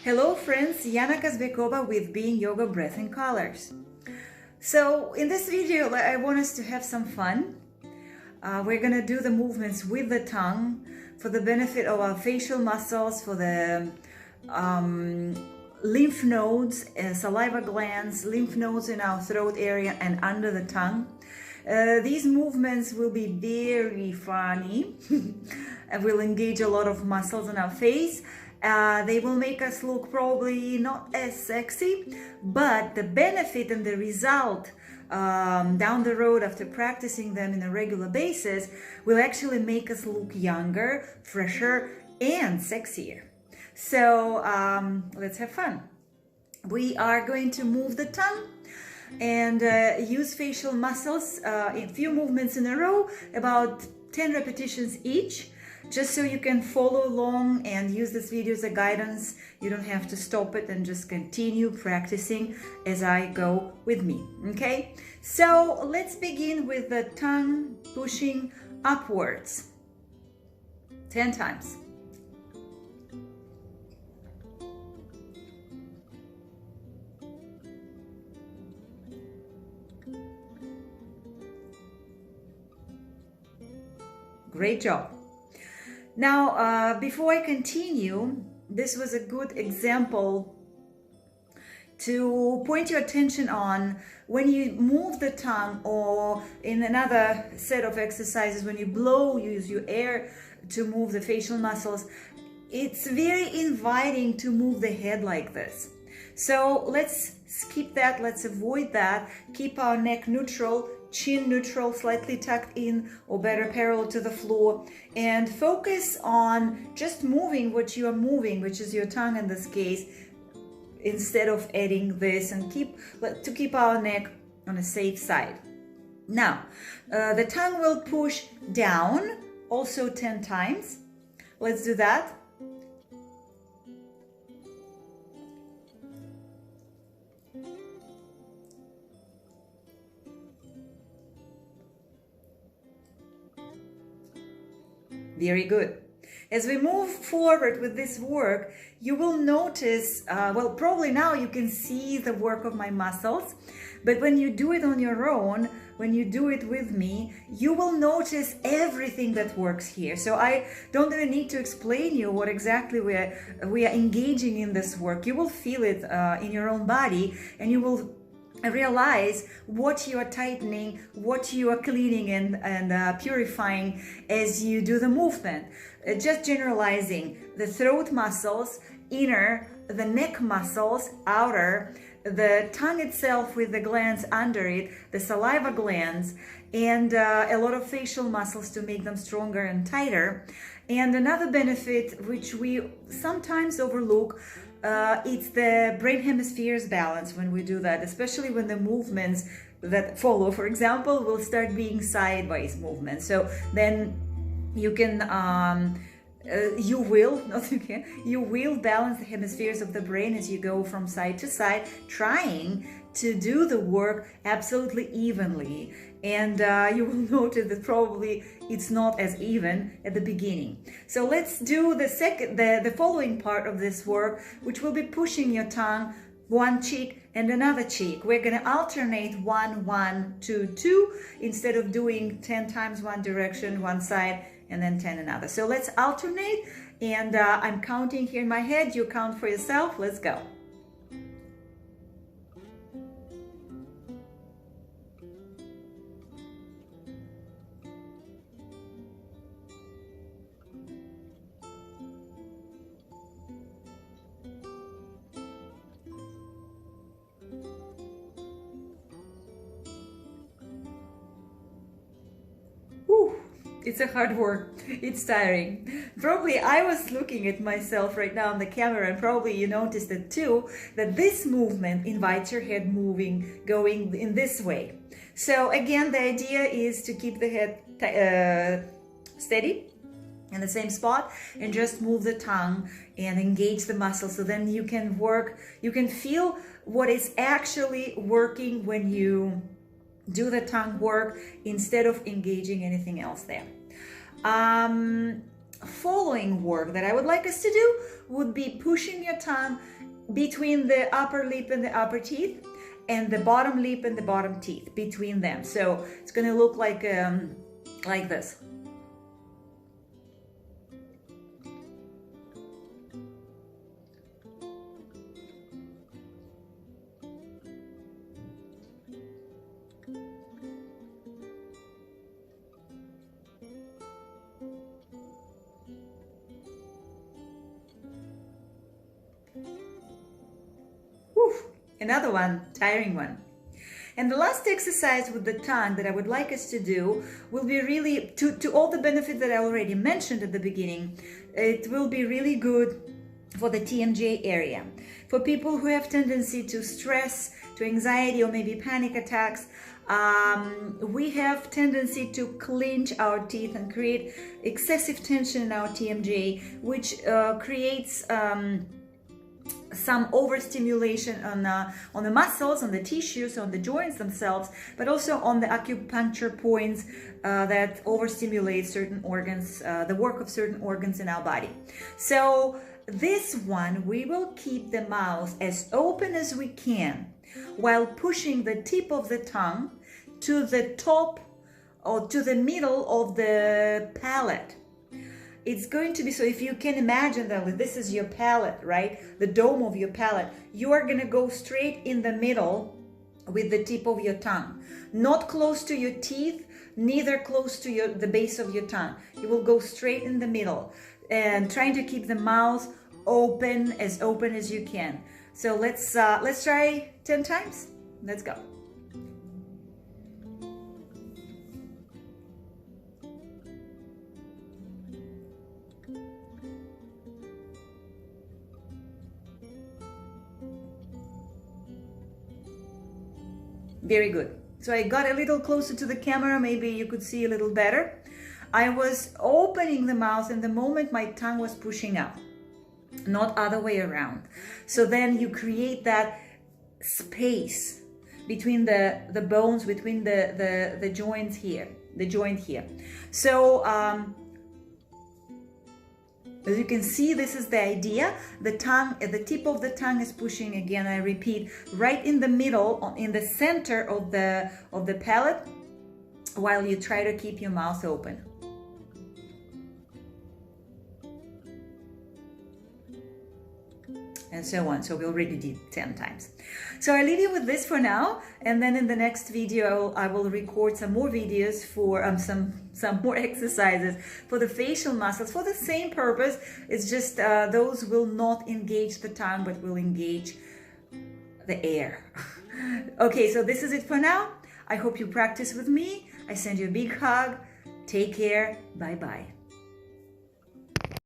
Hello friends, Yana Kazbekova with Being Yoga Breath and Colors. So in this video I want us to have some fun. We're gonna do the movements with the tongue for the benefit of our facial muscles, for the lymph nodes, saliva glands, lymph nodes in our throat area and under the tongue. These movements will be very funny and will engage a lot of muscles in our face. They will make us look probably not as sexy, but the benefit and the result down the road after practicing them in a regular basis will actually make us look younger, fresher, and sexier. So let's have fun. We are going to move the tongue and use facial muscles in a few movements in a row, about 10 repetitions each, just so you can follow along and use this video as a guidance. You don't have to stop it and just continue practicing as I go with me, okay? So let's begin with the tongue pushing upwards 10 times. Great job. Now, before I continue, this was a good example to point your attention on when you move the tongue, or in another set of exercises, when you blow, you use your air to move the facial muscles. It's very inviting to move the head like this. So let's skip that, let's avoid that. Keep our neck neutral, chin neutral, slightly tucked in or better parallel to the floor, and focus on just moving what you are moving, which is your tongue in this case, instead of adding this, and keep our neck on a safe side. Now, the tongue will push down also 10 times. Let's do that. Very good. As we move forward with this work, you will notice, well, probably now you can see the work of my muscles, but when you do it on your own, when you do it with me, you will notice everything that works here. So I don't even need to explain you what exactly we are engaging in this work. You will feel it in your own body, and you will realize what you are tightening, what you are cleaning and purifying as you do the movement. Just generalizing: the throat muscles, inner, the neck muscles, outer, the tongue itself with the glands under it, the saliva glands, and a lot of facial muscles to make them stronger and tighter. And another benefit, which we sometimes overlook, it's the brain hemispheres balance when we do that, especially when the movements that follow, for example, will start being sideways movements. So then you can, you will balance the hemispheres of the brain as you go from side to side, trying to do the work absolutely evenly. And you will notice that probably it's not as even at the beginning. So let's do the following part of this work, which will be pushing your tongue one cheek and another cheek. We're going to alternate 1, 1, 2, 2, instead of doing 10 times one direction, one side, and then 10 another. So let's alternate, and I'm counting here in my head. You count for yourself. Let's go. It's a hard work. It's tiring. Probably I was looking at myself right now on the camera, and probably you noticed it too, that this movement invites your head moving, going in this way. So again, the idea is to keep the head steady in the same spot and just move the tongue and engage the muscles. So then you can work, you can feel what is actually working when you do the tongue work instead of engaging anything else there. following work that I would like us to do would be pushing your tongue between the upper lip and the upper teeth, and the bottom lip and the bottom teeth, between them. So it's going to look like this. Another one, tiring one. And the last exercise with the tongue that I would like us to do will be really, to all the benefits that I already mentioned at the beginning, it will be really good for the TMJ area. For people who have tendency to stress, to anxiety, or maybe panic attacks, we have tendency to clench our teeth and create excessive tension in our TMJ, which creates some overstimulation on the muscles, on the tissues, on the joints themselves, but also on the acupuncture points that overstimulate certain organs, the work of certain organs in our body. So this one, we will keep the mouth as open as we can while pushing the tip of the tongue to the top or to the middle of the palate. It's going to be, so if you can imagine that this is your palate, right? The dome of your palate, you are going to go straight in the middle with the tip of your tongue. Not close to your teeth, neither close to the base of your tongue. You will go straight in the middle and trying to keep the mouth open as you can. So let's try 10 times. Let's go. Very good. So I got a little closer to the camera, maybe you could see a little better. I was opening the mouth and the moment my tongue was pushing up, not other way around. So then you create that space between the bones, between the joints here, the joint here. So as you can see, this is the idea. The tongue, the tip of the tongue is pushing, again, I repeat, right in the middle, in the center of the palate, while you try to keep your mouth open. And so on. So we already did 10 times. So I leave you with this for now, and then in the next video I will record some more videos for some more exercises for the facial muscles for the same purpose. It's just those will not engage the tongue but will engage the air. Okay, so this is it for now. I hope you practice with me. I send you a big hug. Take care. Bye bye.